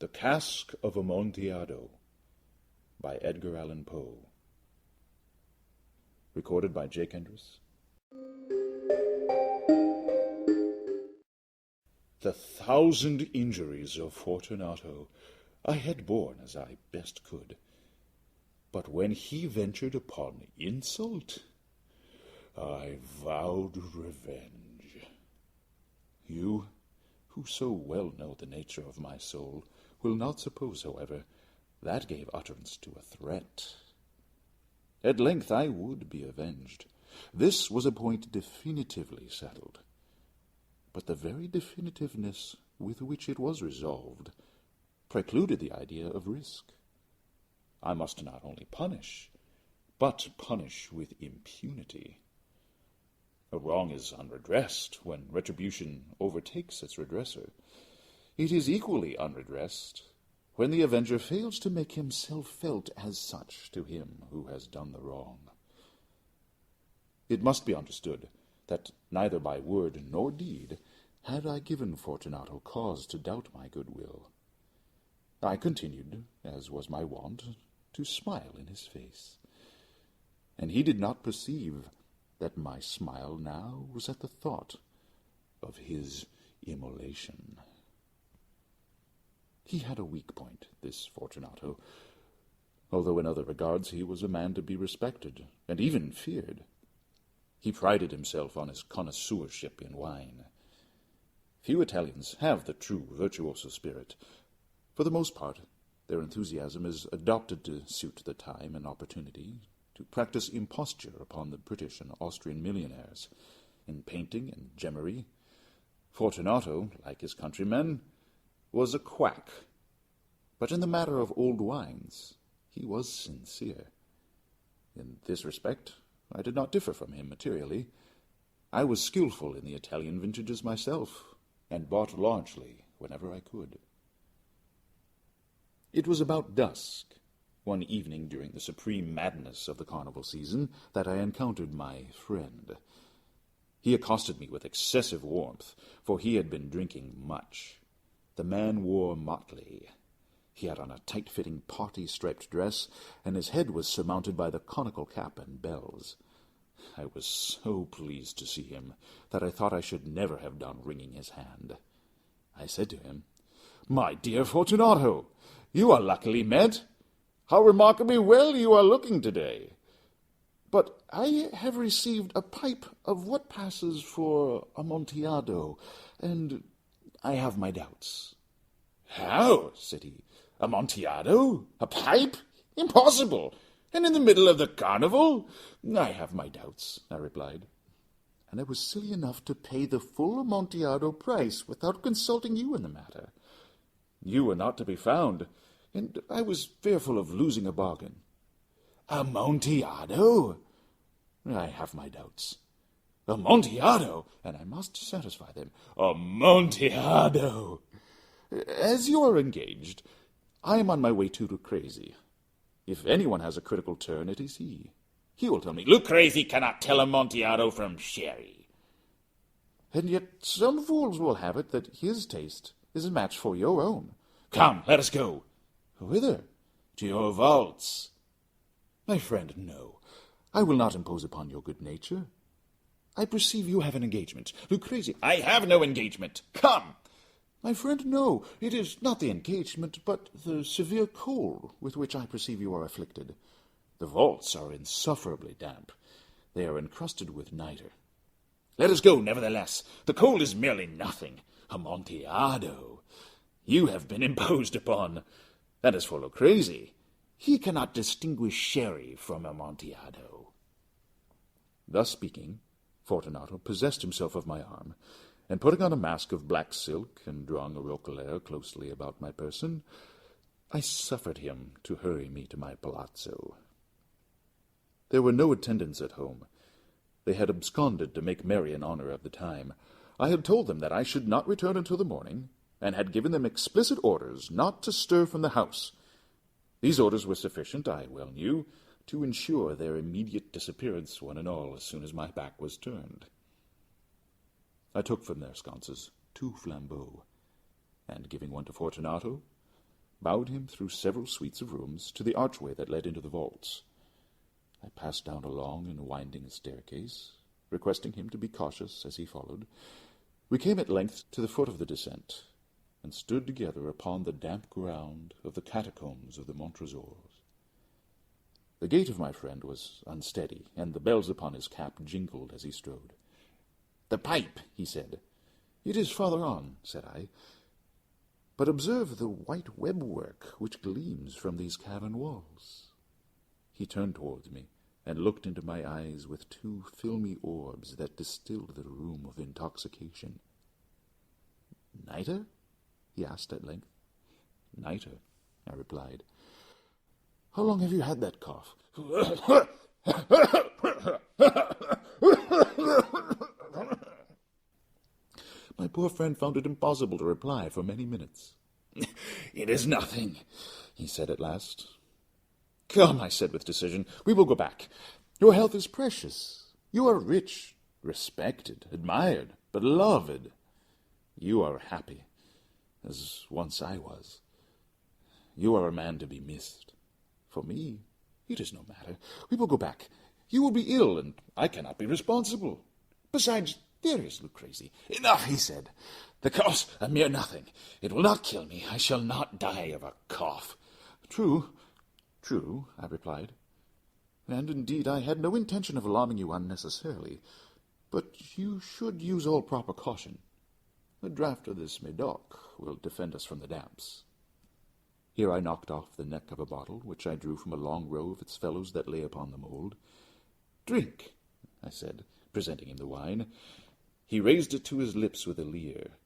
The Cask of Amontillado by Edgar Allan Poe. Recorded by Jake Endres. The 1,000 injuries of Fortunato I had borne as I best could. But when he ventured upon insult, I vowed revenge. You, who so well know the nature of my soul, will not suppose, however, that gave utterance to a threat. At length I would be avenged. This was a point definitively settled. But the very definitiveness with which it was resolved precluded the idea of risk. I must not only punish, but punish with impunity. A wrong is unredressed when retribution overtakes its redresser. It is equally unredressed when the avenger fails to make himself felt as such to him who has done the wrong. It must be understood that neither by word nor deed had I given Fortunato cause to doubt my goodwill. I continued, as was my wont, to smile in his face, and he did not perceive that my smile now was at the thought of his immolation. He had a weak point, this Fortunato, although in other regards he was a man to be respected, and even feared. He prided himself on his connoisseurship in wine. Few Italians have the true virtuoso spirit. For the most part, their enthusiasm is adopted to suit the time and opportunity, to practice imposture upon the British and Austrian millionaires. In painting and gemmery, Fortunato, like his countrymen, was a quack. But in the matter of old wines, he was sincere. In this respect, I did not differ from him materially. I was skillful in the Italian vintages myself, and bought largely whenever I could. It was about dusk, one evening during the supreme madness of the carnival season, that I encountered my friend. He accosted me with excessive warmth, for he had been drinking much. The man wore motley. He had on a tight-fitting party-striped dress, and his head was surmounted by the conical cap and bells. I was so pleased to see him that I thought I should never have done wringing his hand. I said to him, "My dear Fortunato, you are luckily met. How remarkably well you are looking today. But I have received a pipe of what passes for Amontillado, and I have my doubts." "How?" said he. "Amontillado? A pipe? Impossible! And in the middle of the carnival?" "I have my doubts," I replied. "And I was silly enough to pay the full Amontillado price without consulting you in the matter. You were not to be found, and I was fearful of losing a bargain." "Amontillado?" "I have my doubts." "Amontillado?" And I must satisfy them. "Amontillado!" "As you are engaged, I am on my way to Lucchese. If anyone has a critical turn, it is he. He will tell me, 'Lucchese cannot tell Amontillado from sherry.' And yet some fools will have it that his taste is a match for your own." "Come, let us go." "Whither?" "To your vaults." "My friend, no. I will not impose upon your good nature. I perceive you have an engagement. Lucchese—" "I have no engagement. Come." "My friend, no. It is not the engagement, but the severe cold with which I perceive you are afflicted. The vaults are insufferably damp. They are encrusted with nitre." "Let us go, nevertheless. The cold is merely nothing. Amontillado! You have been imposed upon. And as for Lucchese, he cannot distinguish sherry from Amontillado." Thus speaking, Fortunato possessed himself of my arm, and putting on a mask of black silk and drawing a roquelaire closely about my person, I suffered him to hurry me to my palazzo. There were no attendants at home. They had absconded to make merry in honor of the time. I had told them that I should not return until the morning, and had given them explicit orders not to stir from the house. These orders were sufficient, I well knew, to ensure their immediate disappearance, one and all, as soon as my back was turned. I took from their sconces 2 flambeaux, and giving one to Fortunato, bowed him through several suites of rooms to the archway that led into the vaults. I passed down a long and winding staircase, requesting him to be cautious as he followed. We came at length to the foot of the descent, and stood together upon the damp ground of the catacombs of the Montresors. The gait of my friend was unsteady, and the bells upon his cap jingled as he strode. "The pipe," he said. "It is farther on," said I. "But observe the white web-work which gleams from these cavern walls." He turned towards me, and looked into my eyes with two filmy orbs that distilled the rheum of intoxication. "Nitre?" he asked at length. "Nitre," I replied. "How long have you had that cough?" My poor friend found it impossible to reply for many minutes. "It is nothing," he said at last. "Come," I said with decision, "we will go back. Your health is precious. You are rich, respected, admired, beloved. You are happy, as once I was. You are a man to be missed. For me, it is no matter. We will go back. You will be ill, and I cannot be responsible. Besides, there is Lucrezi." "Enough," he said. "The cough's a mere nothing. It will not kill me. I shall not die of a cough." True, I replied. "And indeed I had no intention of alarming you unnecessarily. But you should use all proper caution. A draught of this Medoc will defend us from the damps." Here I knocked off the neck of a bottle, which I drew from a long row of its fellows that lay upon the mould. "Drink," I said, presenting him the wine. He raised it to his lips with a leer.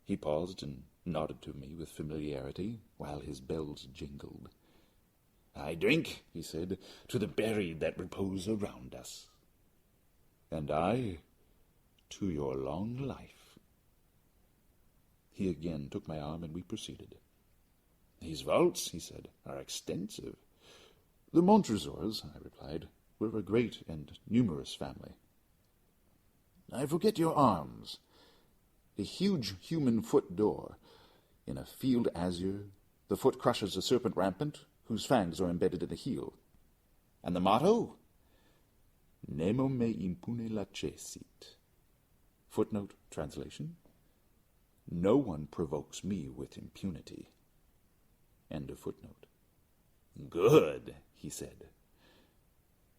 He paused and nodded to me with familiarity, while his bells jingled. "I drink," he said, "to the buried that repose around us." "And I, to your long life." He again took my arm, and we proceeded. "These vaults," he said, "are extensive." "The Montresors," I replied, "were a great and numerous family." "I forget your arms." "A huge human foot door. In a field azure, the foot crushes a serpent rampant, whose fangs are embedded in the heel." "And the motto?" "Nemo me impune lacessit." Footnote translation: "No one provokes me with impunity." End of footnote. "Good," he said.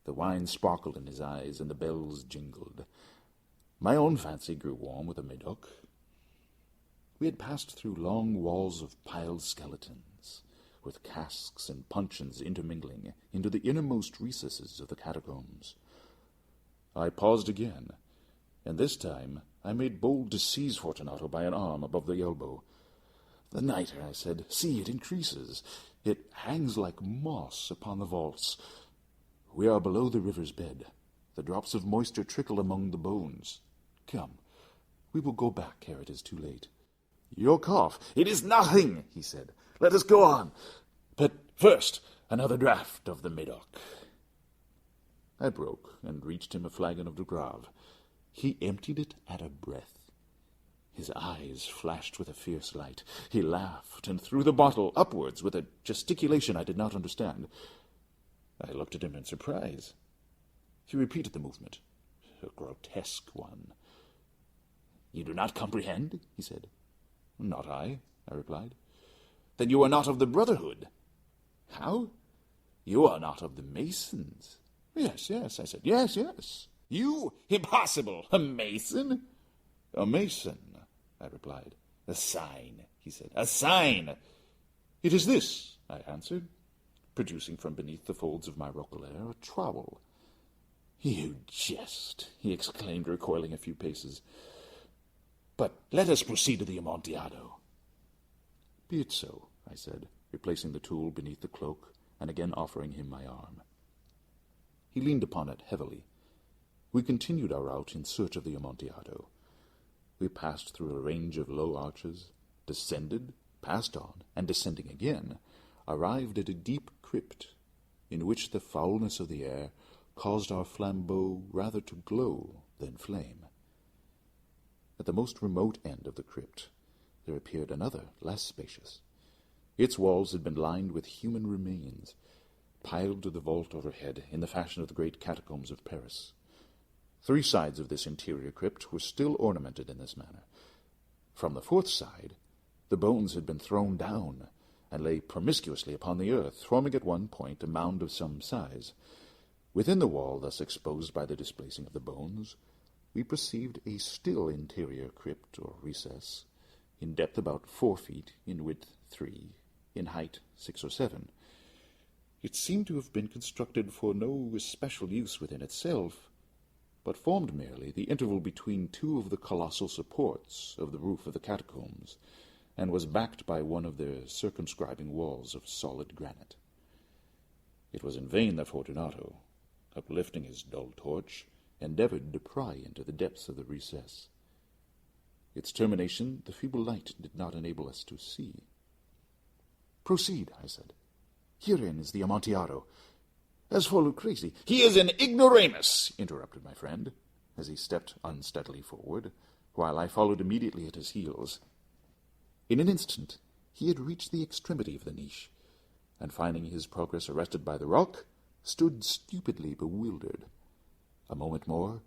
The wine sparkled in his eyes, and the bells jingled. My own fancy grew warm with the Medoc. We had passed through long walls of piled skeletons, with casks and puncheons intermingling, into the innermost recesses of the catacombs. I paused again, and this time I made bold to seize Fortunato by an arm above the elbow. "The nitre," I said. "See, it increases. It hangs like moss upon the vaults. We are below the river's bed. The drops of moisture trickle among the bones. Come, we will go back ere it is too late." "Your cough—" "It is nothing," he said. "Let us go on. But first, another draught of the Medoc." I broke and reached him a flagon of de Grave. He emptied it at a breath. His eyes flashed with a fierce light. He laughed and threw the bottle upwards with a gesticulation I did not understand. I looked at him in surprise. He repeated the movement, a grotesque one. "You do not comprehend?" he said. "Not I," I replied. "Then you are not of the Brotherhood." "How?" "You are not of the Masons." "Yes, I said. Yes. "You? Impossible! A Mason?" "A Mason," I replied. "A sign," he said. "A sign!" "It is this," I answered, producing from beneath the folds of my roquelaire a trowel. "You jest," he exclaimed, recoiling a few paces. "But let us proceed to the Amontillado." "Be it so," I said, replacing the tool beneath the cloak and again offering him my arm. He leaned upon it heavily. We continued our route in search of the Amontillado. We passed through a range of low arches, descended, passed on, and descending again, arrived at a deep crypt, in which the foulness of the air caused our flambeaux rather to glow than flame. At the most remote end of the crypt there appeared another, less spacious. Its walls had been lined with human remains, piled to the vault overhead in the fashion of the great catacombs of Paris. 3 sides of this interior crypt were still ornamented in this manner. From the 4th side, the bones had been thrown down and lay promiscuously upon the earth, forming at one point a mound of some size. Within the wall, thus exposed by the displacing of the bones, we perceived a still interior crypt or recess, in depth about 4 feet, in width 3, in height 6 or 7. It seemed to have been constructed for no especial use within itself, but formed merely the interval between 2 of the colossal supports of the roof of the catacombs, and was backed by one of their circumscribing walls of solid granite. It was in vain that Fortunato, uplifting his dull torch, endeavored to pry into the depths of the recess. Its termination the feeble light did not enable us to see. "Proceed," I said. "Herein is the Amontillado. As for Lucrezi—" "He is an ignoramus," interrupted my friend, as he stepped unsteadily forward, while I followed immediately at his heels. In an instant he had reached the extremity of the niche, and finding his progress arrested by the rock, stood stupidly bewildered. A moment more,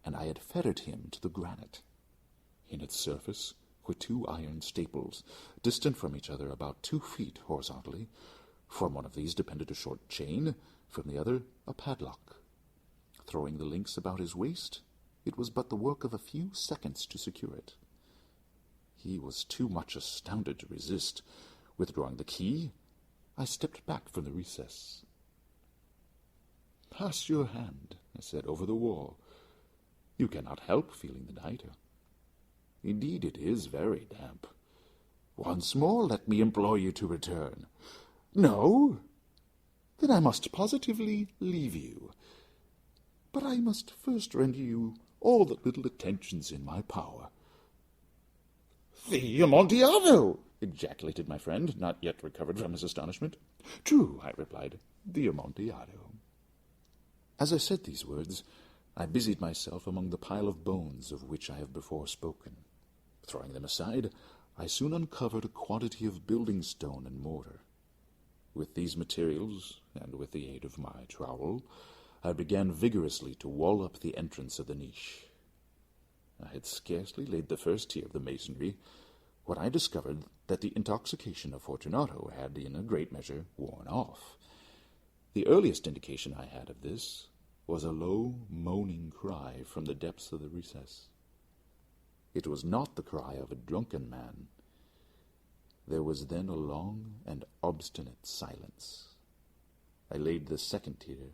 and I had fettered him to the granite. In its surface were 2 iron staples, distant from each other about 2 feet horizontally. From one of these depended a short chain, from the other a padlock. Throwing the links about his waist, it was but the work of a few seconds to secure it. He was too much astounded to resist. Withdrawing the key, I stepped back from the recess. "Pass your hand," I said, "over the wall. You cannot help feeling the nitre. Indeed, it is very damp. Once more let me implore you to return." "No? Then I must positively leave you. But I must first render you all the little attentions in my power." "The Amontillado!" ejaculated my friend, not yet recovered from his astonishment. "True," I replied, "the Amontillado." As I said these words, I busied myself among the pile of bones of which I have before spoken. Throwing them aside, I soon uncovered a quantity of building stone and mortar. With these materials, and with the aid of my trowel, I began vigorously to wall up the entrance of the niche. I had scarcely laid the first tier of the masonry when I discovered that the intoxication of Fortunato had, in a great measure, worn off. The earliest indication I had of this was a low, moaning cry from the depths of the recess. It was not the cry of a drunken man. There was then a long and obstinate silence. I laid the 2nd tier,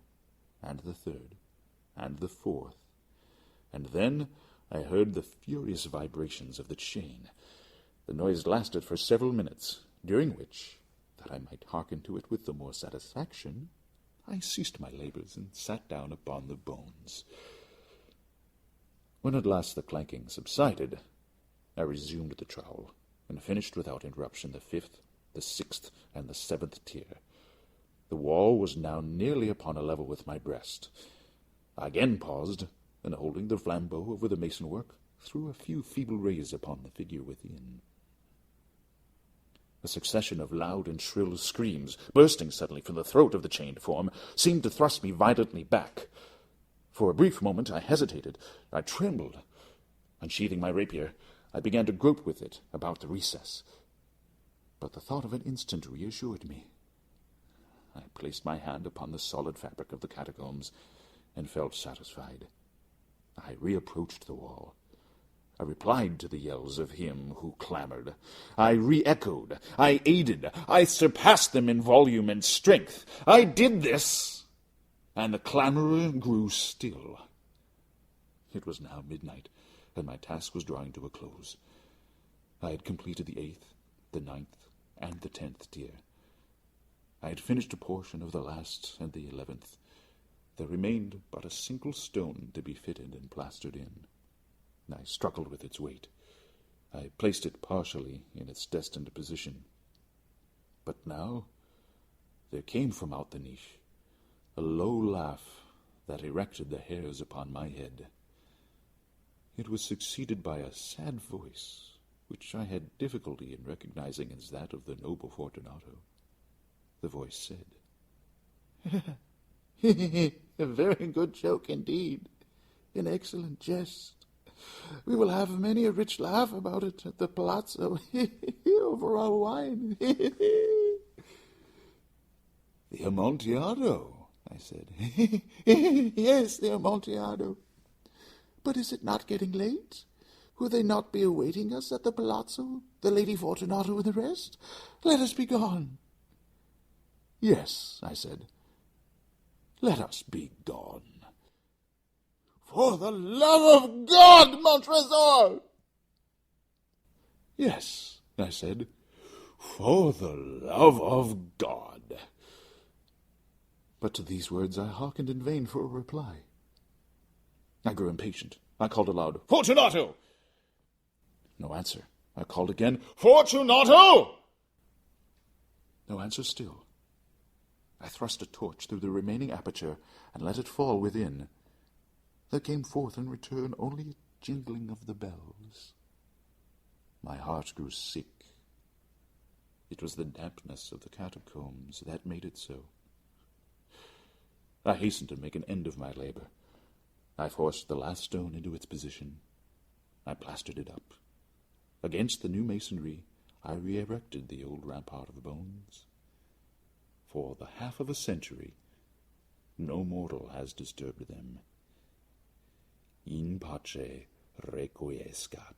and the 3rd, and the 4th, and then I heard the furious vibrations of the chain. The noise lasted for several minutes, during which, that I might hearken to it with the more satisfaction, I ceased my labors and sat down upon the bones. When at last the clanking subsided, I resumed the trowel, and finished without interruption the 5th, the 6th, and the 7th tier. The wall was now nearly upon a level with my breast. I again paused, and holding the flambeau over the mason-work, threw a few feeble rays upon the figure within. A succession of loud and shrill screams, bursting suddenly from the throat of the chained form, seemed to thrust me violently back. For a brief moment I hesitated. I trembled. Unsheathing my rapier, I began to grope with it about the recess. But the thought of an instant reassured me. I placed my hand upon the solid fabric of the catacombs, and felt satisfied. I reapproached the wall. I replied to the yells of him who clamored. I re-echoed. I aided. I surpassed them in volume and strength. I did this, and the clamorer grew still. It was now midnight, and my task was drawing to a close. I had completed the 8th, the 9th, and the 10th tier. I had finished a portion of the last and the 11th. There remained but a single stone to be fitted and plastered in. I struggled with its weight. I placed it partially in its destined position. But now there came from out the niche a low laugh that erected the hairs upon my head. It was succeeded by a sad voice which I had difficulty in recognizing as that of the noble Fortunato. The voice said, "A very good joke indeed. An excellent jest. We will have many a rich laugh about it at the palazzo over our wine." "The Amontillado," I said. "Yes, the Amontillado. But is it not getting late? Will they not be awaiting us at the palazzo, the Lady Fortunato and the rest? Let us be gone." "Yes," I said. "Let us be gone." "For the love of God, Montresor!" "Yes," I said, "for the love of God." But to these words I hearkened in vain for a reply. I grew impatient. I called aloud, "Fortunato!" No answer. I called again, "Fortunato!" No answer still. I thrust a torch through the remaining aperture and let it fall within. There came forth in return only a jingling of the bells. My heart grew sick. It was the dampness of the catacombs that made it so. I hastened to make an end of my labor. I forced the last stone into its position. I plastered it up. Against the new masonry, I re-erected the old rampart of bones. For the half of a century, no mortal has disturbed them. In pace requiescat.